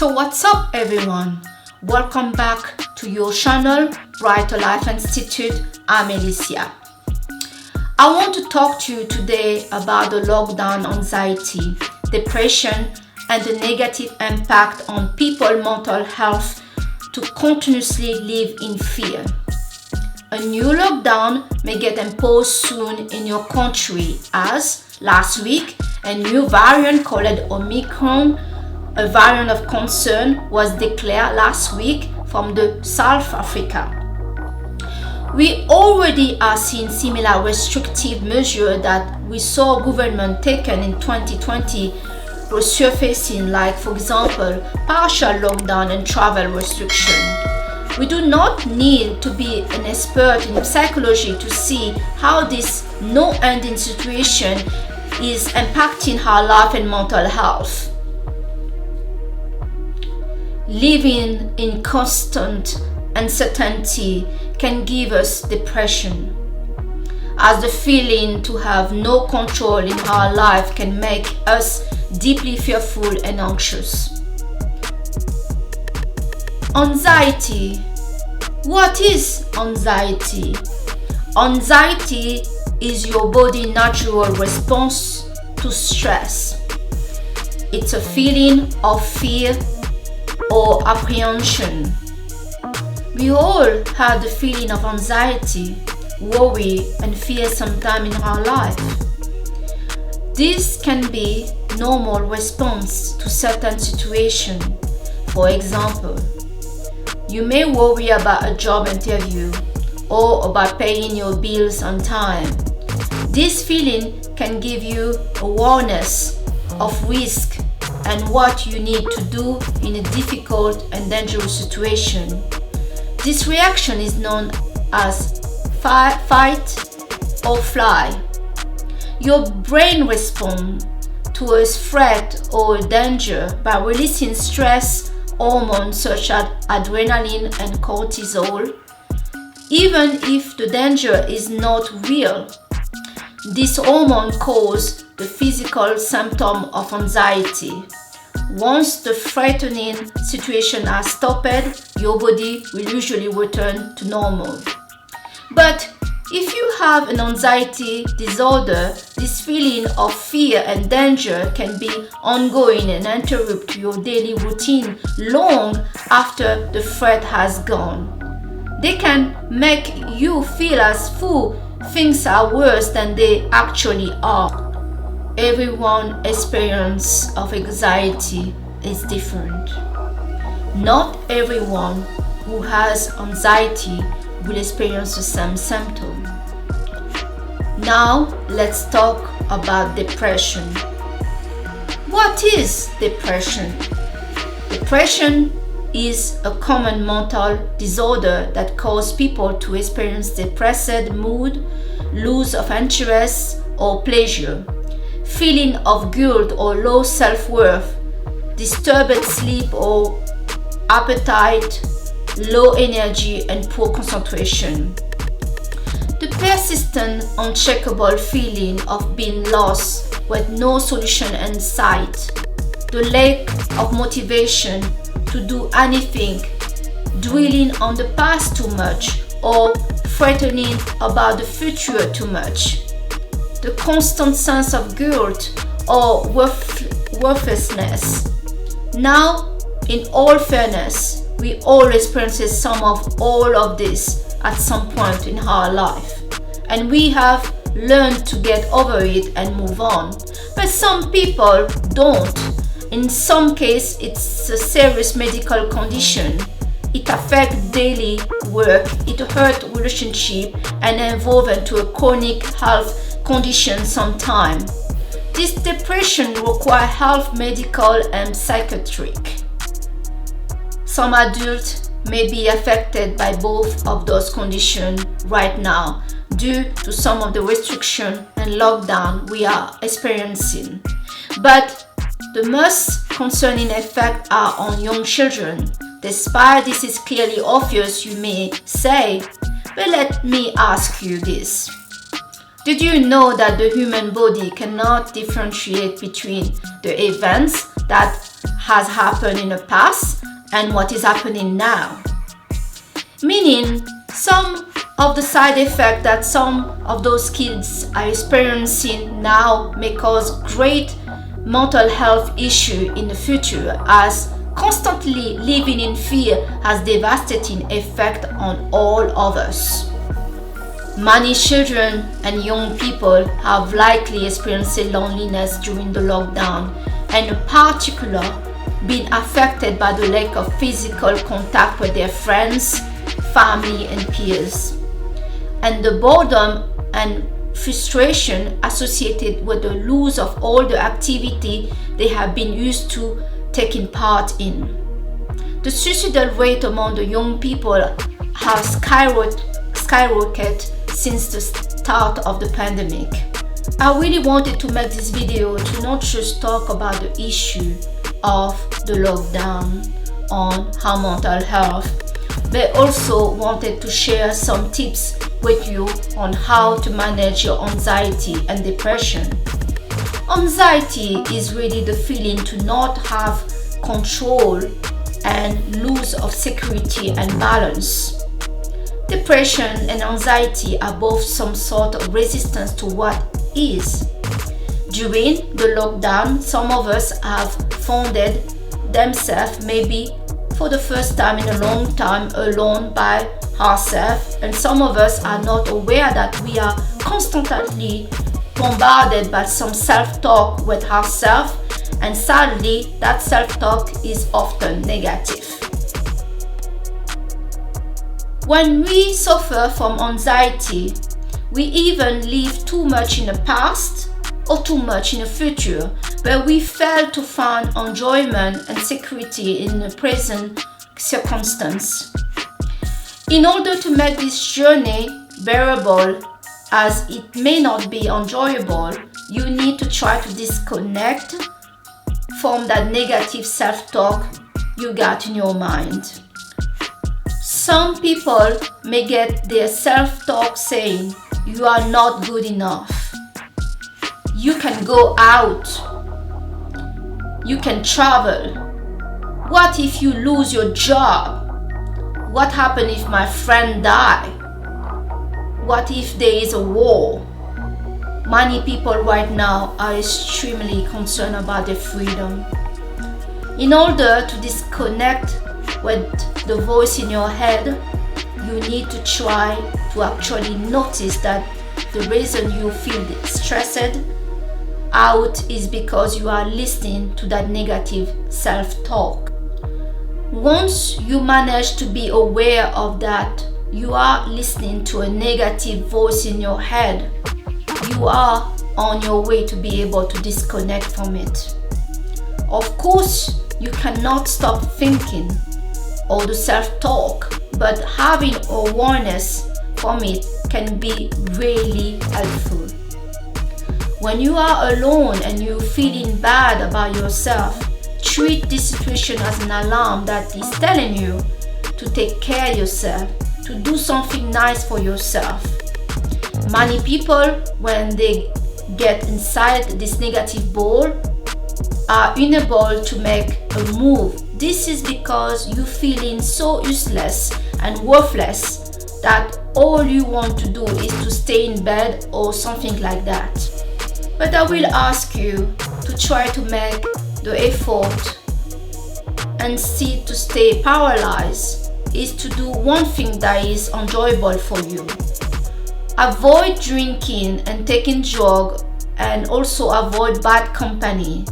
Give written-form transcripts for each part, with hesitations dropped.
So what's up everyone? Welcome back to your channel, Brighter Life Institute. I'm Alicia. I want to talk to you today about the lockdown anxiety, depression, and the negative impact on people's mental health to continuously live in fear. A new lockdown may get imposed soon in your country as, last week, a new variant called Omicron, a variant of concern, was declared last week from the South Africa. We already are seeing similar restrictive measures that we saw government taken in 2020 resurfacing, like for example, partial lockdown and travel restriction. We do not need to be an expert in psychology to see how this no-ending situation is impacting our life and mental health. Living in constant uncertainty can give us depression, as the feeling to have no control in our life can make us deeply fearful and anxious. Anxiety. What is anxiety? Anxiety is your body's natural response to stress. It's a feeling of fear or apprehension. We all have the feeling of anxiety, worry, and fear sometime in our life. This can be normal response to certain situations. For example, you may worry about a job interview or about paying your bills on time. This feeling can give you awareness of risk and what you need to do in a difficult and dangerous situation. This reaction is known as fight or fly. Your brain responds to a threat or a danger by releasing stress hormones such as adrenaline and cortisol, even if the danger is not real. This hormone causes the physical symptom of anxiety. Once the threatening situation has stopped, your body will usually return to normal. But if you have an anxiety disorder, this feeling of fear and danger can be ongoing and interrupt your daily routine long after the threat has gone. They can make you feel as though things are worse than they actually are. Everyone's experience of anxiety is different. Not everyone who has anxiety will experience the same symptom. Now let's talk about depression. What is depression? Depression is a common mental disorder that causes people to experience depressed mood, loss of interest or pleasure, feeling of guilt or low self-worth, disturbed sleep or appetite, low energy and poor concentration. The persistent, unshakable feeling of being lost with no solution in sight, the lack of motivation to do anything, dwelling on the past too much, or threatening about the future too much, the constant sense of guilt or worthlessness. Now, in all fairness, we all experience some of all of this at some point in our life, and we have learned to get over it and move on. But some people don't. In some cases, it's a serious medical condition. It affects daily work, it hurts relationship, and evolves into a chronic health condition sometime. This depression requires health, medical, and psychiatric. Some adults may be affected by both of those conditions right now due to some of the restriction and lockdown we are experiencing. But the most concerning effects are on young children. Despite this is clearly obvious, you may say, but let me ask you this. Did you know that the human body cannot differentiate between the events that has happened in the past and what is happening now. Meaning, some of the side effects that some of those kids are experiencing now may cause great mental health issue in the future, as constantly living in fear has devastating effect on all of us. Many children and young people have likely experienced loneliness during the lockdown, and in particular been affected by the lack of physical contact with their friends, family and peers, and the boredom and frustration associated with the loss of all the activity they have been used to taking part in. The suicidal rate among the young people has skyrocketed since the start of the pandemic. I really wanted to make this video to not just talk about the issue of the lockdown on our mental health, but also wanted to share some tips with you on how to manage your anxiety and depression. Anxiety is really the feeling to not have control and lose of security and balance. Depression and anxiety are both some sort of resistance to what is. During the lockdown, some of us have found themselves maybe for the first time in a long time alone by ourselves, and some of us are not aware that we are constantly bombarded by some self-talk with ourselves, and sadly that self-talk is often negative. When we suffer from anxiety, we even live too much in the past or too much in the future, where we fail to find enjoyment and security in the present circumstance. In order to make this journey bearable, as it may not be enjoyable, you need to try to disconnect from that negative self-talk you got in your mind. Some people may get their self-talk saying, "You are not good enough. You can go out. You can travel. What if you lose your job? What happens if my friend die? What if there is a war?" Many people right now are extremely concerned about their freedom. In order to disconnect with the voice in your head, you need to try to actually notice that the reason you feel stressed out is because you are listening to that negative self-talk. Once you manage to be aware of that, you are listening to a negative voice in your head, you are on your way to be able to disconnect from it. Of course, you cannot stop thinking or the self-talk, but having awareness from it can be really helpful. When you are alone and you're feeling bad about yourself, treat this situation as an alarm that is telling you to take care of yourself, to do something nice for yourself. Many people, when they get inside this negative ball, are unable to make a move. This is because you're feeling so useless and worthless that all you want to do is to stay in bed or something like that. But I will ask you to try to make the effort and see to stay paralyzed is to do one thing that is enjoyable for you. Avoid drinking and taking drugs, and also avoid bad company.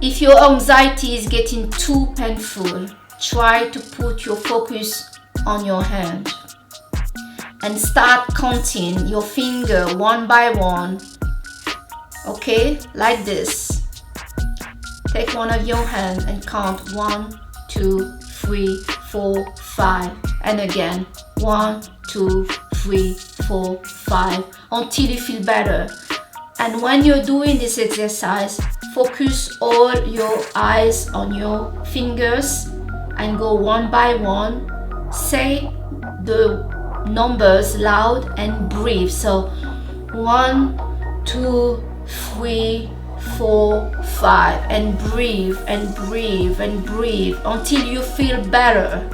If your anxiety is getting too painful, try to put your focus on your hand and start counting your finger one by one. Okay, like this. Take one of your hands and count 1, 2, 3, 4, 5, and again 1, 2, 3, 4, 5 until you feel better. And when you're doing this exercise, focus all your eyes on your fingers and go one by one. Say the numbers loud and breathe. So 1, 2, 3, 4, 5, and breathe and breathe and breathe until you feel better.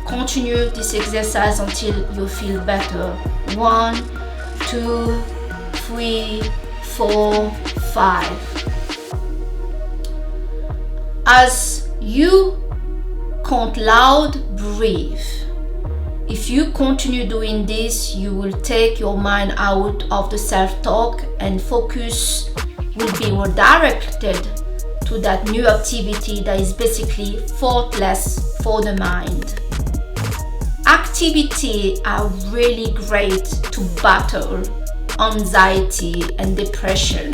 Continue this exercise until you feel better. 1, 2, 3, 4, 5. As you count loud, breathe. If you continue doing this, you will take your mind out of the self-talk and focus will be redirected to that new activity that is basically faultless for the mind. Activities are really great to battle anxiety and depression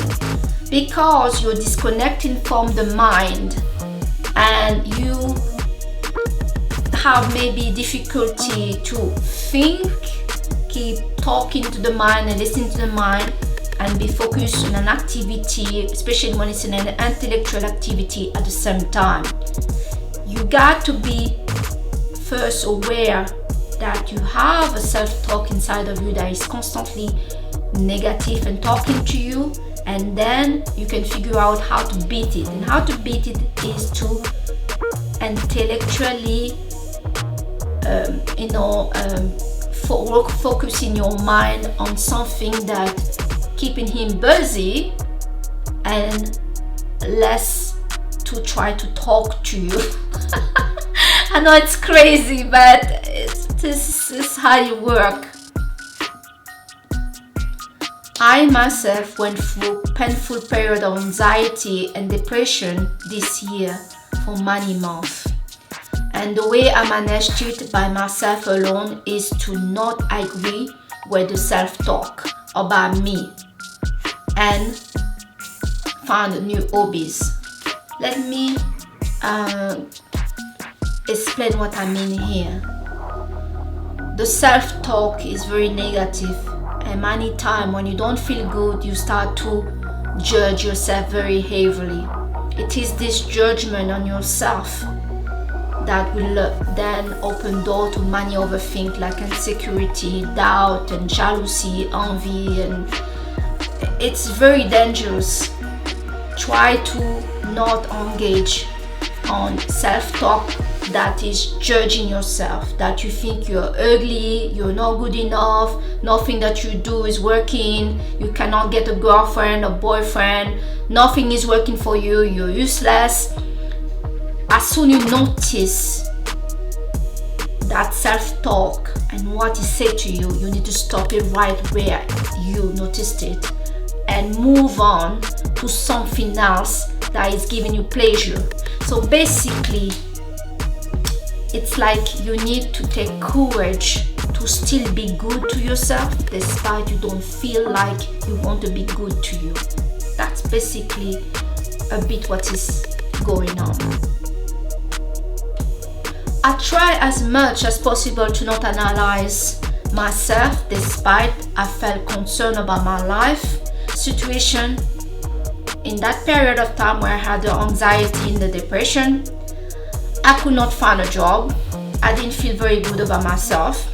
because you're disconnecting from the mind and you have maybe difficulty to think, keep talking to the mind and listening to the mind and be focused on an activity, especially when it's an intellectual activity at the same time. You got to be first aware that you have a self-talk inside of you that is constantly negative and talking to you, and then you can figure out how to beat it. And how to beat it is to intellectually focusing your mind on something that keeping him busy and less to try to talk to you. I know it's crazy, but this is how you work. I myself went through painful period of anxiety and depression this year for many months. And the way I managed it by myself alone is to not agree with the self-talk about me and find new hobbies. Let me explain what I mean here. The self-talk is very negative, and many times when you don't feel good, you start to judge yourself very heavily. It is this judgment on yourself that will then open door to many other things like insecurity, doubt, and jealousy, envy, and it's very dangerous. Try to not engage on self-talk that is judging yourself, that you think you're ugly, you're not good enough, nothing that you do is working, you cannot get a girlfriend or boyfriend, nothing is working for you, you're useless. As soon as you notice that self-talk and what it said to you, you need to stop it right where you noticed it and move on to something else that is giving you pleasure. So basically, it's like you need to take courage to still be good to yourself despite you don't feel like you want to be good to you. That's basically a bit what is going on. I try as much as possible to not analyze myself despite I felt concerned about my life situation. In that period of time where I had the anxiety and the depression, I could not find a job. I didn't feel very good about myself.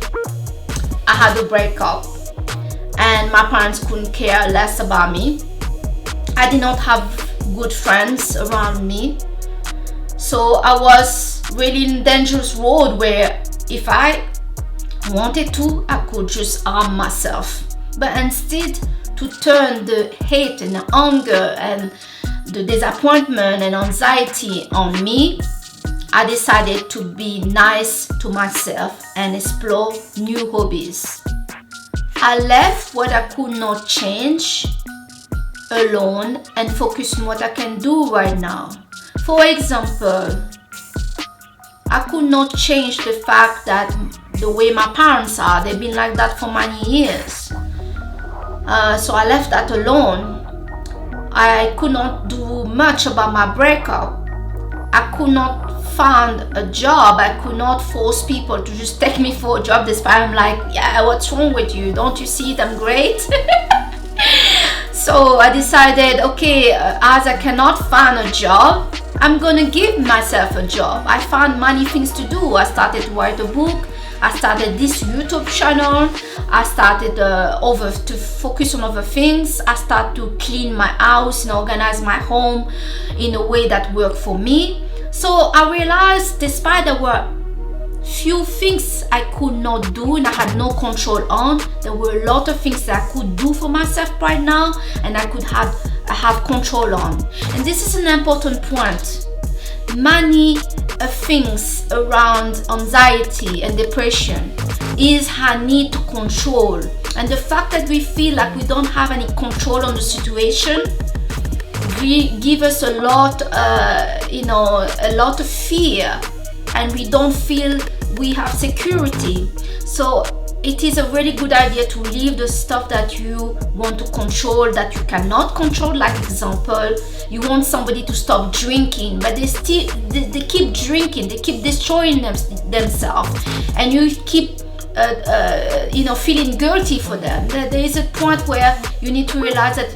I had a breakup and my parents couldn't care less about me. I did not have good friends around me. So I was really in a dangerous road where if I wanted to, I could just harm myself. But instead to turn the hate and the anger and the disappointment and anxiety on me, I decided to be nice to myself and explore new hobbies. I left what I could not change alone and focus on what I can do right now. For example, I could not change the fact that the way my parents are, they've been like that for many years. So I left that alone. I could not do much about my breakup. I could not find a job. I could not force people to just take me for a job despite I'm like, yeah, what's wrong with you? Don't you see it? I'm great. So I decided, okay, as I cannot find a job, I'm gonna give myself a job. I found many things to do. I started to write a book. I started this YouTube channel. I started to focus on other things. I started to clean my house and organize my home in a way that worked for me. So I realized, despite there were few things I could not do and I had no control on, there were a lot of things that I could do for myself right now and I have control on. And this is an important point. Many things around anxiety and depression is our need to control, and the fact that we feel like we don't have any control on the situation give us a lot of fear, and we don't feel we have security. So it is a really good idea to leave the stuff that you want to control that you cannot control. Like example, you want somebody to stop drinking, but they keep drinking, they keep destroying themselves, and you keep feeling guilty for them. There is a point where you need to realize that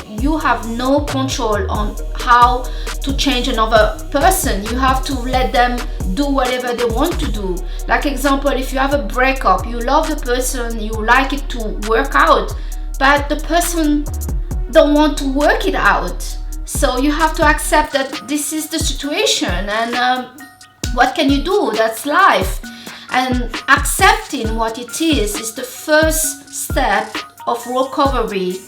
you have no control on how to change another person. You have to let them do whatever they want to do. Like example, if you have a breakup, you love the person, you like it to work out, but the person don't want to work it out. So you have to accept that this is the situation, and what can you do? That's life. And accepting what it is the first step of recovery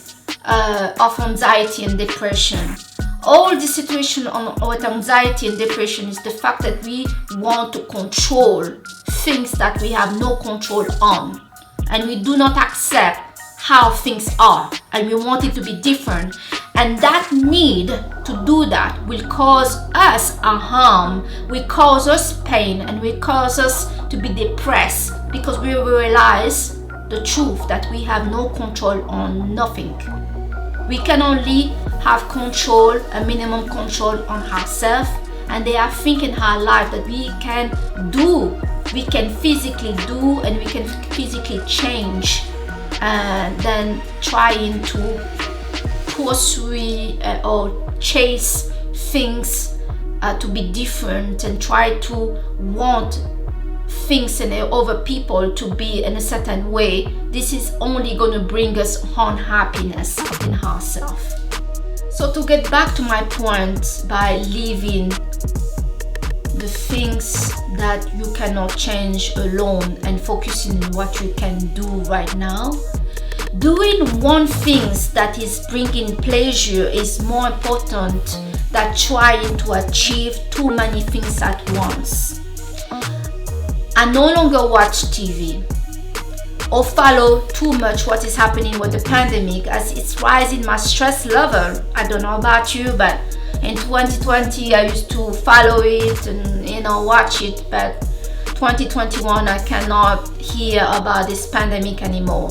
of anxiety and depression. All the situation with anxiety and depression is the fact that we want to control things that we have no control on, and we do not accept how things are, and we want it to be different. And that need to do that will cause us a harm, will cause us pain, and will cause us to be depressed, because we realize the truth that we have no control on nothing. We can only have control, a minimum control on ourselves, and there are things in our life that we can do, we can physically do, and we can physically change, than trying to pursue or chase things to be different and try to want things and other people to be in a certain way. This is only going to bring us unhappiness in ourselves. So to get back to my point, by leaving the things that you cannot change alone and focusing on what you can do right now, doing one thing that is bringing pleasure is more important than trying to achieve too many things at once. I no longer watch TV or follow too much what is happening with the pandemic, as it's rising my stress level. I don't know about you, but in 2020 I used to follow it and watch it, but 2021 I cannot hear about this pandemic anymore.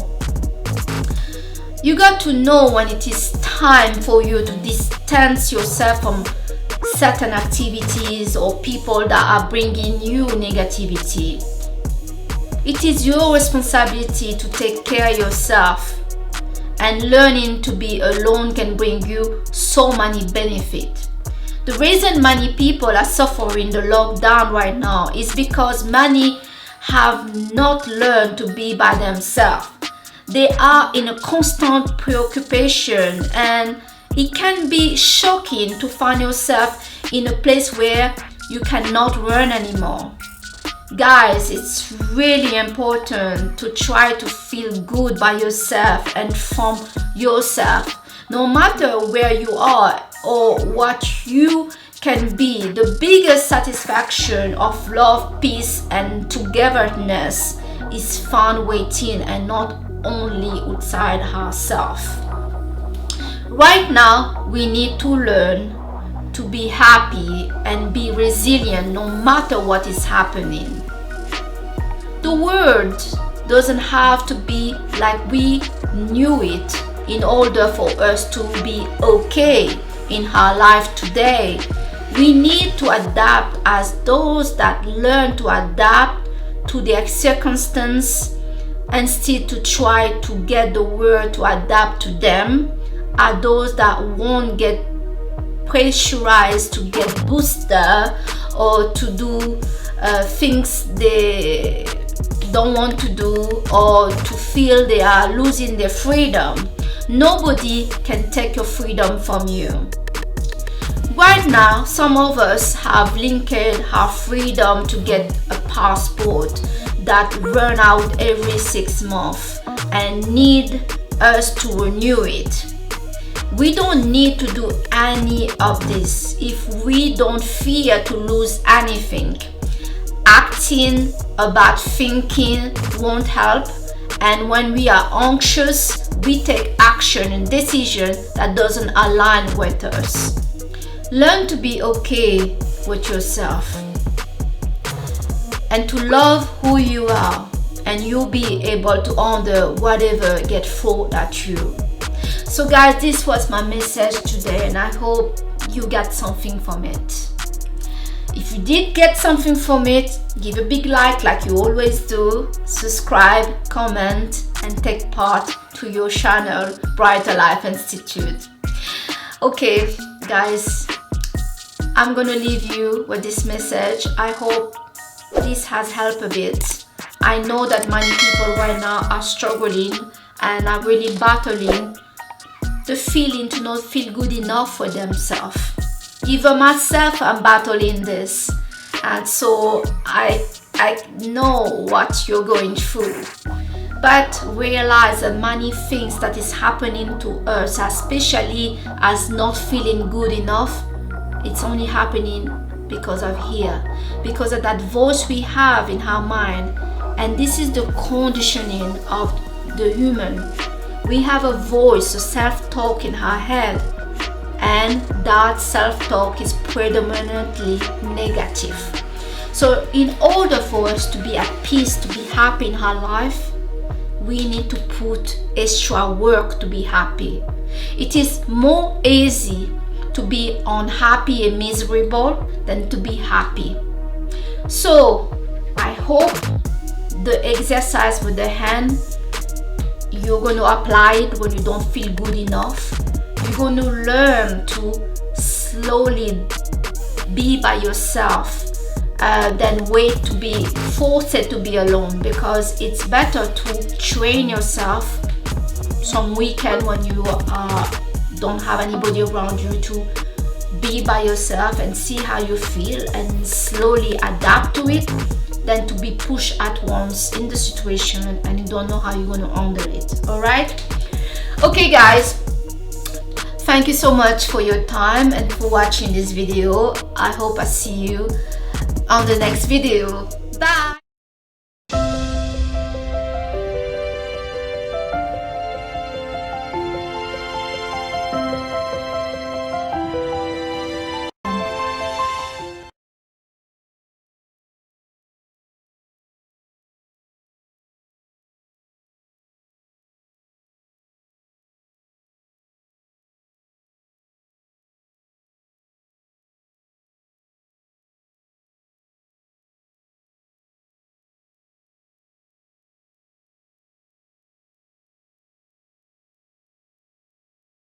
You got to know when it is time for you to distance yourself from certain activities or people that are bringing you negativity. It is your responsibility to take care of yourself, and learning to be alone can bring you so many benefits. The reason many people are suffering the lockdown right now is because many have not learned to be by themselves. They are in a constant preoccupation, and it can be shocking to find yourself in a place where you cannot run anymore. Guys, it's really important to try to feel good by yourself and from yourself. No matter where you are or what you can be, the biggest satisfaction of love, peace, and togetherness is found within and not only outside ourselves. Right now, we need to learn to be happy and be resilient no matter what is happening. The world doesn't have to be like we knew it in order for us to be okay in our life today. We need to adapt as those that learn to adapt to their circumstance, and still to try to get the world to adapt to them, are those that won't get pressurized to get boosted or to do things they don't want to do or to feel they are losing their freedom. Nobody can take your freedom from you. Right now, some of us have linked our freedom to get a passport that run out every 6 months and need us to renew it. We don't need to do any of this if we don't fear to lose anything. Acting about thinking won't help, and when we are anxious, we take action and decision that doesn't align with us. Learn to be okay with yourself and to love who you are, and you'll be able to handle whatever gets thrown at you. So guys, this was my message today, and I hope you got something from it. If you did get something from it, give a big like you always do, subscribe, comment, and take part to your channel, Brighter Life Institute. Okay guys, I'm gonna leave you with this message. I hope this has helped a bit. I know that many people right now are struggling and are really battling the feeling to not feel good enough for themselves. Even myself, I'm battling this, and so I know what you're going through. But realize that many things that is happening to us, especially as not feeling good enough, it's only happening because of because of that voice we have in our mind. And this is the conditioning of the human. We have a voice, a self-talk in our head, and that self-talk is predominantly negative. So in order for us to be at peace, to be happy in our life, we need to put extra work to be happy. It is more easy to be unhappy and miserable than to be happy. So I hope the exercise with the hand, you're going to apply it when you don't feel good enough. You're going to learn to slowly be by yourself than wait to be forced to be alone, because it's better to train yourself some weekend when you don't have anybody around you to be by yourself and see how you feel and slowly adapt to it, than to be pushed at once in the situation and you don't know how you're going to handle it. All right? Okay guys, thank you so much for your time and for watching this video. I hope I see you on the next video. Bye.